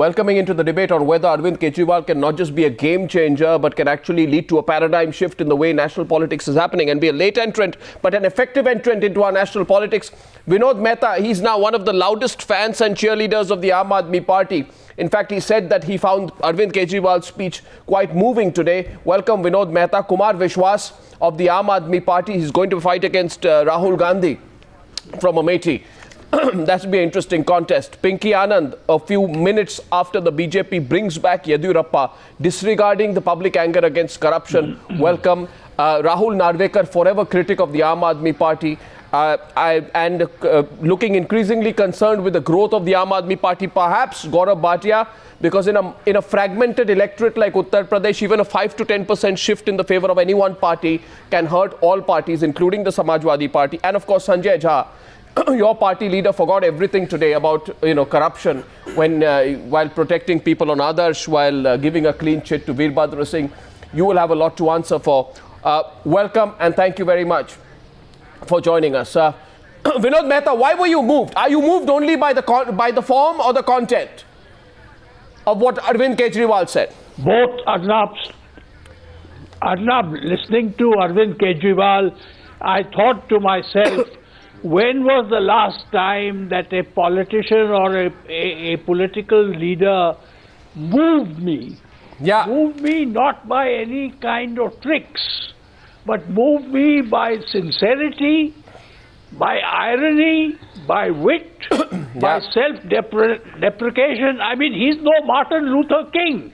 welcoming into the debate on whether Arvind Kejriwal can not just be a game changer, but can actually lead to a paradigm shift in the way national politics is happening and be a late entrant, but an effective entrant into our national politics. Vinod Mehta, he's now one of the loudest fans and cheerleaders of the Aam Aadmi Party. In fact, he said that he found Arvind Kejriwal's speech quite moving today. Welcome, Vinod Mehta. Kumar Vishwas of the Aam Aadmi Party, he's going to fight against Rahul Gandhi from Amethi. That will be an interesting contest. Pinky Anand, a few minutes after the BJP brings back Yediyurappa, disregarding the public anger against corruption. Welcome. Rahul Narvekar, forever critic of the Aam Aadmi Party, and looking increasingly concerned with the growth of the Aam Aadmi Party. Perhaps Gaurav Bhatia, because in a fragmented electorate like Uttar Pradesh, even a 5 to 10% shift in the favor of any one party can hurt all parties, including the Samajwadi Party. And of course, Sanjay Jha, your party leader, forgot everything today about corruption when while protecting people on others, while giving a clean chit to Veerbhadra Singh. You will have a lot to answer for. Welcome and thank you very much for joining us. Vinod Mehta, why were you moved? Are you moved only by the form or the content of what Arvind Kejriwal said? Both, Arnab, listening to Arvind Kejriwal, I thought to myself, when was the last time that a politician or a political leader moved me? Yeah. Moved me not by any kind of tricks, but moved me by sincerity, by irony, by wit, by self-deprecation. I mean, he's no Martin Luther King.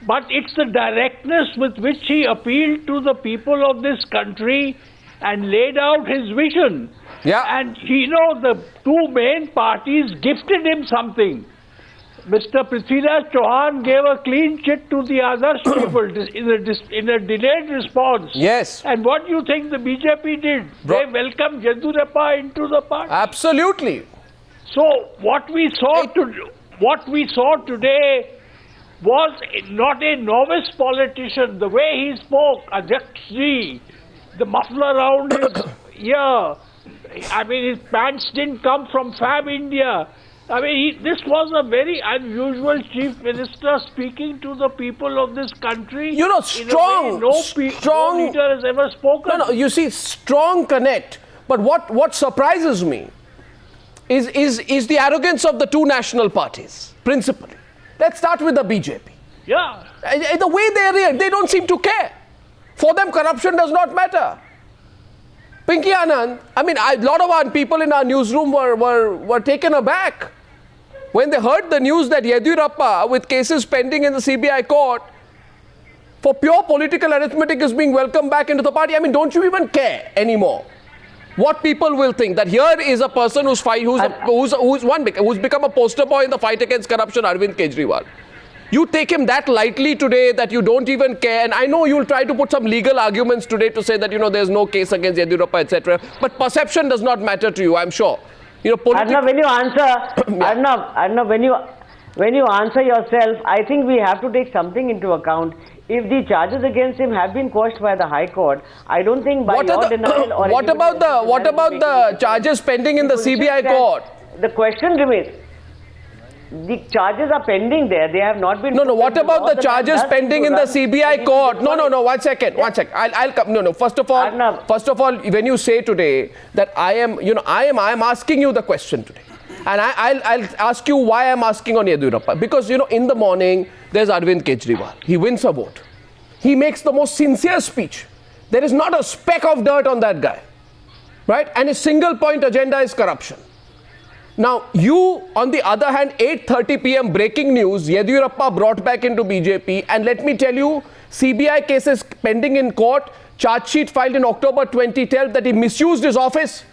But it's the directness with which he appealed to the people of this country and laid out his vision. Yeah. And, the two main parties gifted him something. Mr. Prithviraj Chauhan gave a clean chit to the other people in a delayed response. Yes. And what do you think the BJP did? They welcomed Yediyurappa into the party. Absolutely. So what we saw today was not a novice politician. The way he spoke, Ajakshi, the muffler around his ear. I mean, his pants didn't come from Fab India. I mean, this was a very unusual chief minister speaking to the people of this country. Strong. No leader has ever spoken. No, you see, strong connect. But what surprises me is the arrogance of the two national parties, principally. Let's start with the BJP. Yeah. The way they react, they don't seem to care. For them, corruption does not matter. Pinky Anand, I mean, a lot of our people in our newsroom were taken aback when they heard the news that Yediyurappa, with cases pending in the CBI court, for pure political arithmetic is being welcomed back into the party. I mean, don't you even care anymore what people will think? That here is a person who's become a poster boy in the fight against corruption, Arvind Kejriwal. You take him that lightly today that you don't even care. And I know you'll try to put some legal arguments today to say that, there's no case against Yediyurappa, etc. But perception does not matter to you, I'm sure. Arnab, when you answer, Arnab, when you answer yourself, I think we have to take something into account. If the charges against him have been quashed by the High Court, I don't think by your denial or what about the charges pending in the CBI court? The question remains. The charges are pending there. They have not been. No. What about the charges pending in the CBI court? No. 1 second. I'll come. No. First of all, when you say today that I am asking you the question today, and I'll ask you why I'm asking on Yediyurappa. Because in the morning there's Arvind Kejriwal. He wins a vote. He makes the most sincere speech. There is not a speck of dirt on that guy, right? And his single point agenda is corruption. Now, you, on the other hand, 8:30 p.m. breaking news, Yediyurappa brought back into BJP. And let me tell you, CBI cases pending in court, charge sheet filed in October 2012 that he misused his office.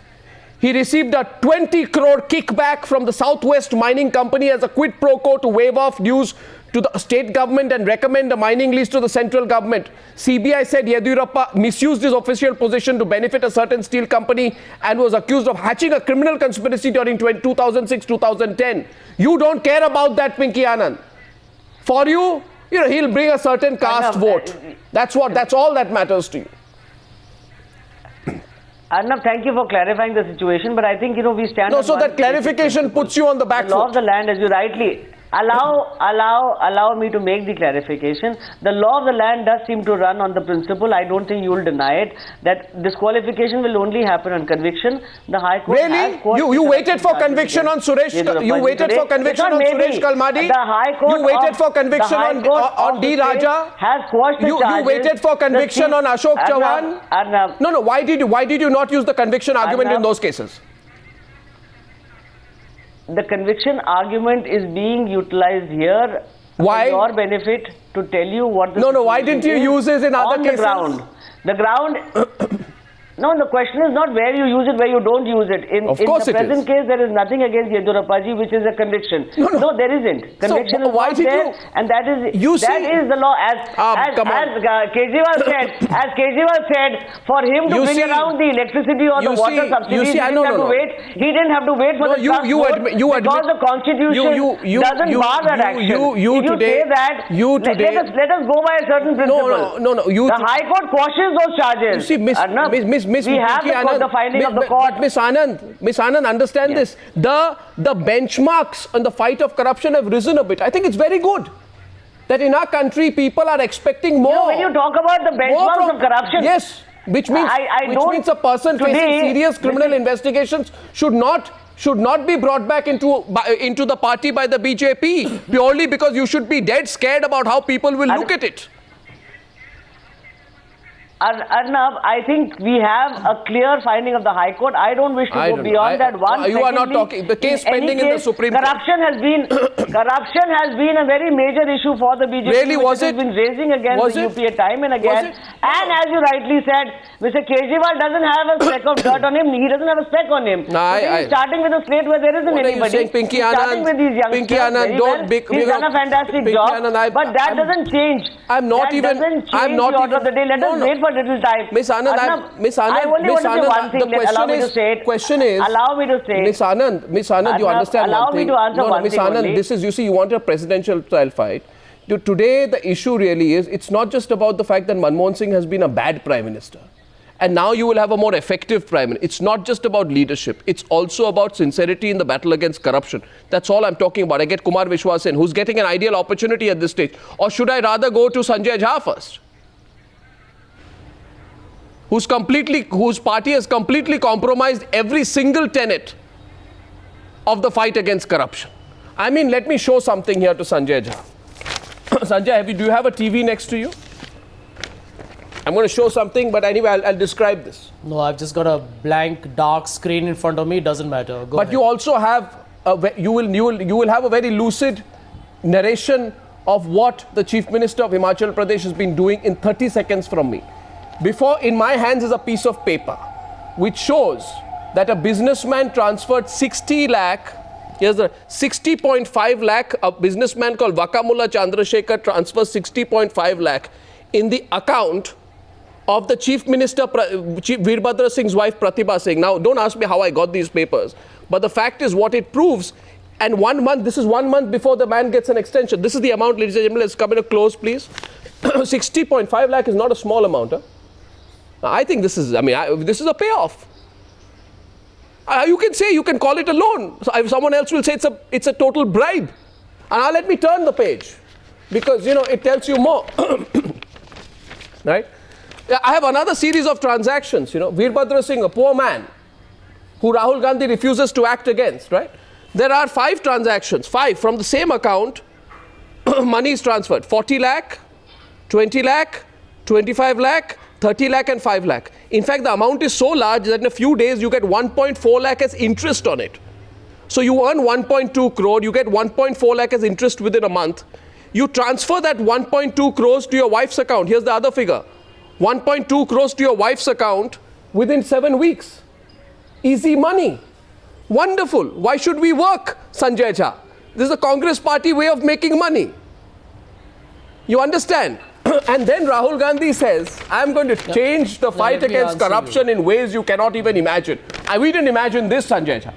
He received a 20 crore kickback from the Southwest Mining Company as a quid pro quo to waive off dues to the state government and recommend a mining lease to the central government. CBI said Yediyurappa misused his official position to benefit a certain steel company and was accused of hatching a criminal conspiracy during 2006-2010. You don't care about that, Pinky Anand. For you, he'll bring a certain caste vote. That's all that matters to you. Arnab, thank you for clarifying the situation, but I think, we stand... No, so that clarification puts you on the back foot. The law of the land, as you rightly... Allow me to make the clarification. The law of the land does seem to run on the principle, I don't think you will deny it, that disqualification will only happen on conviction. The High Court has you waited for conviction on Suresh, you waited for conviction on Suresh Kalmadi, the High Court you waited for conviction on D. Raja, has quashed the charges. You waited for conviction on Ashok Chavan. No, why did you not use the conviction argument in those cases? The conviction argument is being utilized here for your benefit to tell you what the why didn't you use it in other cases? The ground no, the question is not where you use it, where you don't use it. In the present case, there is nothing against Yedurappaji, which is a conviction. No, there isn't. Conviction is not there, and that is the law. As Kejriwal said, for him to bring around the electricity or the water subsidies, he didn't have to wait for the trust vote because the Constitution doesn't bar that action. Let us go by a certain principle. The High Court quashes those charges. You see, we have the finding of the court. But Miss Anand, understand this. The benchmarks on the fight of corruption have risen a bit. I think it's very good that in our country people are expecting more. When you talk about the benchmarks of corruption, yes, which means a person facing serious criminal investigations should not be brought back into the party by the BJP purely because you should be dead scared about how people will look at it. Arnab, I think we have a clear finding of the High Court. I don't wish to go beyond that one. You are not talking. The case pending in the Supreme Court. Corruption has been a very major issue for the BJP. Really, was it? Has been raising against the UPA time and again. And as you rightly said, Mr. Kejriwal doesn't have a speck of dirt on him. He doesn't have a speck on him. He's starting with a slate where there isn't anybody. Pinky Anand, with these youngsters. Pinky Anand, he's done a fantastic job. But that doesn't change. I'm not even. I'm not even. Let us wait for little time. Miss Anand, I only want to say one thing. Question is, allow me to say. Miss Anand, you understand allow one thing. Me to answer one Miss thing Anand, only. this is, you see, you want a presidential style fight. Today, the issue really is, it's not just about the fact that Manmohan Singh has been a bad prime minister. And now you will have a more effective prime minister. It's not just about leadership. It's also about sincerity in the battle against corruption. That's all I'm talking about. I get Kumar Vishwas in, who's getting an ideal opportunity at this stage. Or should I rather go to Sanjay Jha first? Whose party has completely compromised every single tenet of the fight against corruption. I mean, let me show something here to Sanjay Jha. Sanjay, do you have a TV next to you? I'm going to show something, but anyway, I'll describe this. No, I've just got a blank, dark screen in front of me. It doesn't matter. Go ahead. You also have, you will have a very lucid narration of what the Chief Minister of Himachal Pradesh has been doing in 30 seconds from me. In my hands is a piece of paper which shows that a businessman transferred 60 lakh. Here's the 60.5 lakh. A businessman called Vakamula Chandrasekhar transfers 60.5 lakh in the account of the Chief Minister, Veerbhadra Singh's wife Pratibha Singh. Now, don't ask me how I got these papers, but the fact is what it proves. And 1 month, this is 1 month before the man gets an extension. This is the amount, ladies and gentlemen. Let's come in a close, please. 60.5 lakh is not a small amount, huh? I think this is, this is a payoff. You can call it a loan. So someone else will say it's a total bribe. And now let me turn the page because, it tells you more. Right? I have another series of transactions, Veerbhadra Singh, a poor man who Rahul Gandhi refuses to act against, right? There are 5 transactions, 5 from the same account. Money is transferred, 40 lakh, 20 lakh, 25 lakh, 30 lakh and 5 lakh. In fact, the amount is so large that in a few days you get 1.4 lakh as interest on it. So you earn 1.2 crore, you get 1.4 lakh as interest within a month. You transfer that 1.2 crores to your wife's account. Here's the other figure. 1.2 crores to your wife's account within 7 weeks. Easy money. Wonderful. Why should we work, Sanjay Jha? This is a Congress party way of making money. You understand? And then Rahul Gandhi says, I'm going to change the fight against corruption in ways you cannot even imagine. We didn't imagine this, Sanjay Jha.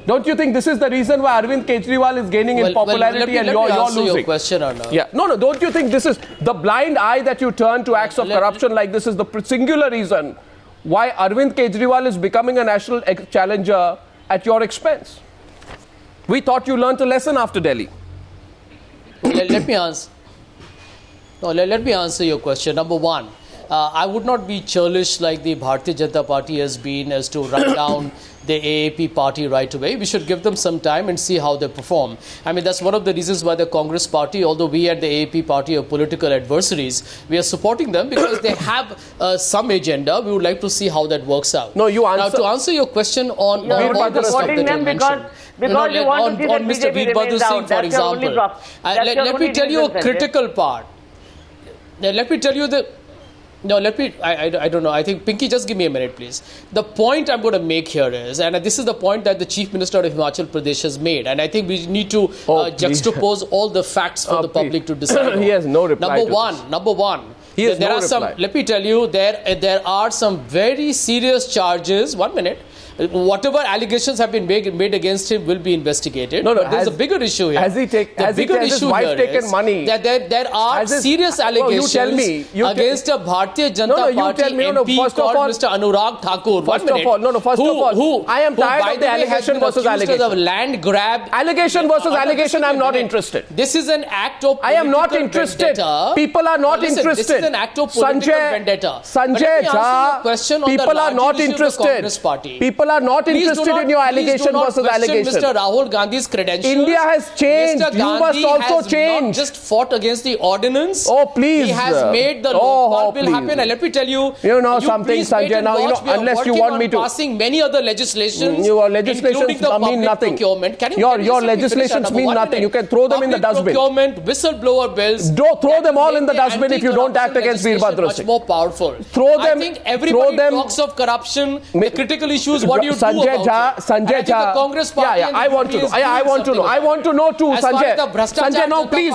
Don't you think this is the reason why Arvind Kejriwal is gaining in popularity and you're losing? Your question, Arnab. Yeah. No, don't you think this is the blind eye that you turn to acts of corruption like this is the singular reason why Arvind Kejriwal is becoming a national challenger at your expense? We thought you learnt a lesson after Delhi. Let me answer. No, let me answer your question. Number one, I would not be churlish like the Bharatiya Janata Party has been as to run down the AAP party right away. We should give them some time and see how they perform. I mean, that's one of the reasons why the Congress party, although we at the AAP party are political adversaries, we are supporting them because they have some agenda. We would like to see how that works out. No, you answer. Now, to answer your question on all the stuff that you mentioned. Because you want to see that Mr. BJP Veerbhadra remains Singh, out. for That's your only example. Let me tell you a critical part. Let me tell you the... No, I don't know. I think, Pinky, just give me a minute, please. The point I'm going to make here is, and this is the point that the Chief Minister of Himachal Pradesh has made, and I think we need to juxtapose all the facts for the public to decide. He has no reply Number one. He has no reply. Let me tell you, there are some very serious charges. 1 minute. Whatever allegations have been made against him will be investigated. No, but there's a bigger issue here. Has his wife taken money? That there are serious allegations against a Bharatiya Janata Party MP called Mr. Anurag Thakur. First of all, I am tired of the allegation versus allegation. Of land grab. Allegation versus allegation, I am not interested. This is an act of I am not interested. vendetta. People are not interested. This is an act of political vendetta. Sanjay Jha, people are not interested. People are not interested in your allegation versus allegation. Mr. Rahul Gandhi's credentials. India has changed. Mr. You must also change. Not just fought against the ordinance. Oh, please. He has made the Lokpal bill happen. And let me tell you, you know something, Sanjay. Now, unless you want me to passing many other legislations, your legislations mean nothing. Your legislations mean nothing. You can throw them in the dustbin. Procurement, whistleblower bills. Throw them all in the dustbin if you don't act against Veerbhadra Singh. Much more powerful. I think everybody talks of corruption. The critical issues. What do you do about it? Sanjay Jha. Congress party I want to know. I want to know too, Sanjay. Sanjay, no, please.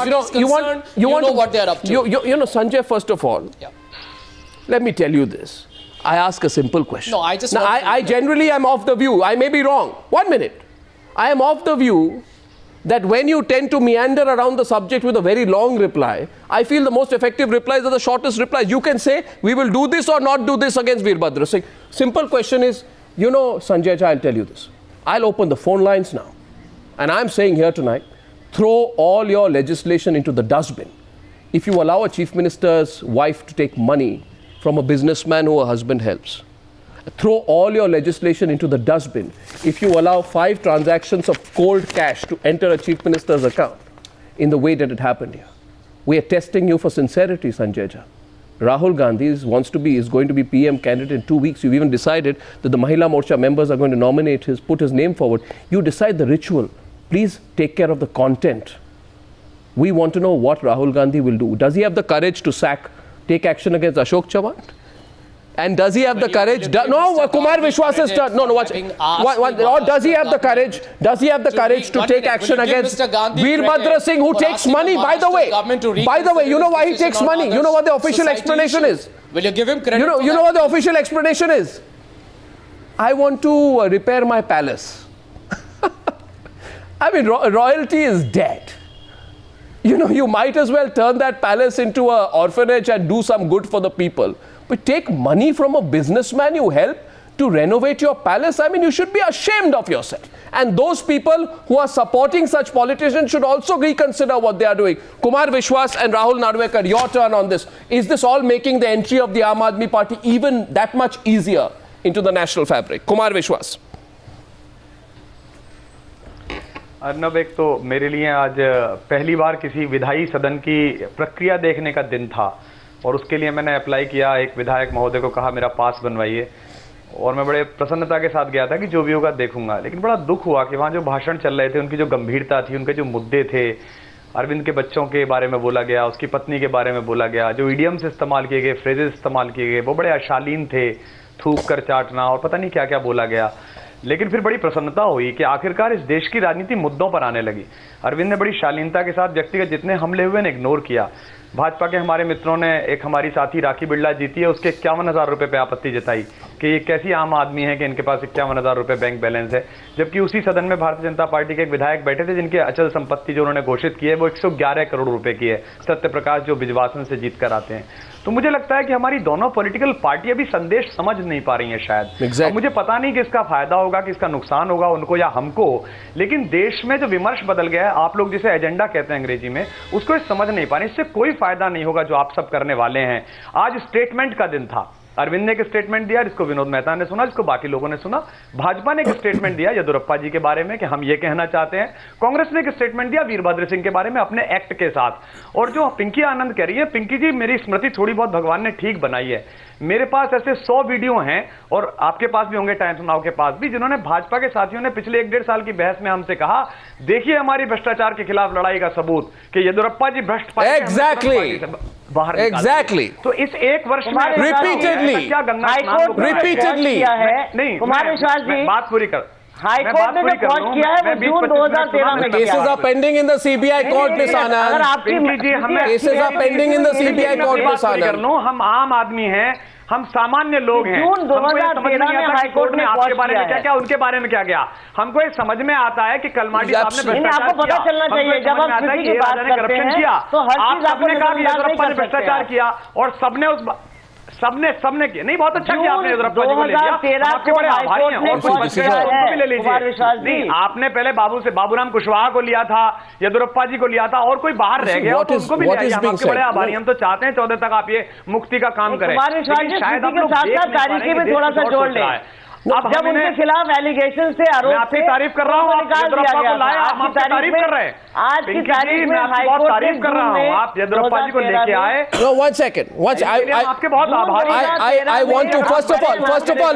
You know what they are up to. You know, Sanjay. First of all, let me tell you this. I ask a simple question. No, I just. Now, I generally am of the view. I may be wrong. 1 minute. I am of the view that when you tend to meander around the subject with a very long reply, I feel the most effective replies are the shortest replies. You can say, we will do this or not do this against Veerbhadra Singh. Simple question is, you know, Sanjay Jha, I'll tell you this. I'll open the phone lines now. And I'm saying here tonight, throw all your legislation into the dustbin. If you allow a chief minister's wife to take money from a businessman who her husband helps, throw all your legislation into the dustbin. If you allow 5 transactions of cold cash to enter a chief minister's account in the way that it happened here, we are testing you for sincerity, Sanjay Jha. Rahul Gandhi is going to be PM candidate in 2 weeks. You've even decided that the Mahila Morcha members are going to put his name forward. You decide the ritual. Please take care of the content. We want to know what Rahul Gandhi will do. Does he have the courage to take action against Ashok Chavan? And does he have the courage? No, Kumar Vishwas is or does he have the courage? Does he have the courage to take action against Veerbhadra Singh, who takes money? By the way, you know why he takes money? You know what the official explanation is? Will you give him credit? You know what the official explanation is? I want to repair my palace. I mean, royalty is dead. You know, you might as well turn that palace into an orphanage and do some good for the people. But take money from a businessman you help to renovate your palace. I mean, you should be ashamed of yourself. And those people who are supporting such politicians should also reconsider what they are doing. Kumar Vishwas and Rahul Narvekar, your turn on this. Is this all making the entry of the Aam Aadmi Party even that much easier into the national fabric? Kumar Vishwas. Arnab, एक तो मेरे लिए आज पहली बार किसी विधायी सदन की प्रक्रिया देखने का दिन था और उसके लिए मैंने अप्लाई किया। एक विधायक महोदय को कहा मेरा पास बनवाइए और मैं बड़े प्रसन्नता के साथ गया था कि जो भी होगा देखूंगा। लेकिन बड़ा दुख हुआ कि वहाँ जो भाषण चल रहे थे, उनकी जो गंभीरता थी, उनके जो मुद्दे थे, अरविंद के बच्चों के बारे में बोला गया, उसकी पत्नी के बारे में बोला गया, जो इडियम्स इस्तेमाल किए गए, फ्रेजेस इस्तेमाल किए गए, वो बड़े अशालीन थे, थूक कर चाटना और पता नहीं क्या क्या बोला गया। लेकिन फिर बड़ी प्रसन्नता हुई कि आखिरकार इस देश की राजनीति मुद्दों पर आने लगी। अरविंद ने बड़ी शालीनता के साथ व्यक्तिगत जितने हमले हुए ने इग्नोर किया। भाजपा के हमारे मित्रों ने, एक हमारी साथी राखी बिरला जीती है, उसके 51,000 रुपए पे आपत्ति जताई। कि ये कैसी आम आदमी है कि इनके पास 51,000 रुपए बैंक बैलेंस है, जबकि उसी सदन में भारतीय जनता पार्टी के एक विधायक बैठे थे जिनकी अचल संपत्ति जो उन्होंने घोषित की है वो 111 करोड़ रुपए की है, सत्य प्रकाश जो बिजवासन से जीत कर आते हैं। तो मुझे लगता है कि हमारी दोनों पॉलिटिकल पार्टी अभी संदेश समझ नहीं पा रही है शायद। मुझे पता नहीं कि इसका फायदा होगा कि इसका नुकसान होगा उनको या हमको, लेकिन देश में जो विमर्श बदल गया है, आप लोग जिसे एजेंडा कहते हैं अंग्रेजी में, उसको समझ नहीं पा रहे। इससे कोई फायदा नहीं होगा जो आप सब करने वाले हैं। आज स्टेटमेंट का दिन था, अरविंद ने एक स्टेटमेंट दिया जिसको विनोद मेहता ने सुना, जिसको बाकी लोगों ने सुना। भाजपा ने एक स्टेटमेंट दिया येदियुरप्पा जी के बारे में कि हम ये कहना चाहते हैं। कांग्रेस ने एक स्टेटमेंट दिया वीरभद्र सिंह के बारे में अपने एक्ट के साथ। और जो पिंकी आनंद कह रही है, पिंकी जी मेरी स्मृति थोड़ी बहुत भगवान ने ठीक बनाई है। मेरे पास ऐसे 100 वीडियो हैं और आपके पास भी होंगे, टाइम्स नाउ के पास भी, जिन्होंने भाजपा के साथियों ने पिछले 1-1.5 साल की बहस में हमसे कहा, देखिए हमारी भ्रष्टाचार के खिलाफ लड़ाई का सबूत कि येदियुरप्पा जी भ्रष्ट पार्टी बाहर एग्जैक्टली। तो इस एक वर्ष में रिपीटेडली क्या गंगा रिपीटेडली नहीं, कुमार विश्वास जी बात पूरी कर। हाईकोर्ट ने जो कोर्ट किया है वो जून 2013 में किया है। Cases are pending in the CBI court, miss Anand. अगर आपकी cases are pending in the CBI court, miss Anand. हम आम आदमी हैं, हम सामान्य लोग हैं। जून 2013 में हाईकोर्ट ने आपके बारे में क्या क्या, उनके बारे में क्या क्या, हमको ये समझ में आता है कि कलमाडी साहब ने भ्रष्टाचार आपको पता चलना चाहिए जब हम किसी की बात करते हैं तो हर चीज आपने कहा कि येदियुरप्पा ने भ्रष्टाचार किया और सबने उस सबने किया। नहीं, बहुत अच्छा किया आपने येदियुरप्पा जी को ले लिया, आपके बड़े आभारी हैं। और कुछ भी ले लीजिए। नहीं, आपने पहले बाबूराम कुशवाहा को लिया था, येदियुरप्पा जी को लिया था, और कोई बाहर रह गया तो उनको भी ले आइए। हम आपके बड़े आभारी, हम तो चाहते हैं 14 तक आप ये मुक्ति का काम करें। शायद आप लोग तारीखें भी थोड़ा सा जोड़ लें। अब जब उनके खिलाफ एलिगेशन से आरोप आपकी तारीफ कर रहा हूँ, येदियुरप्पा को लाया, आप आपकी तारीफ कर रहे हैं। आज की तारीख में बहुत तारीफ कर रहा हूँ, आप येदियुरप्पा जी को लेके आए। No, one second. आपके बहुत आभारी। I want to first of all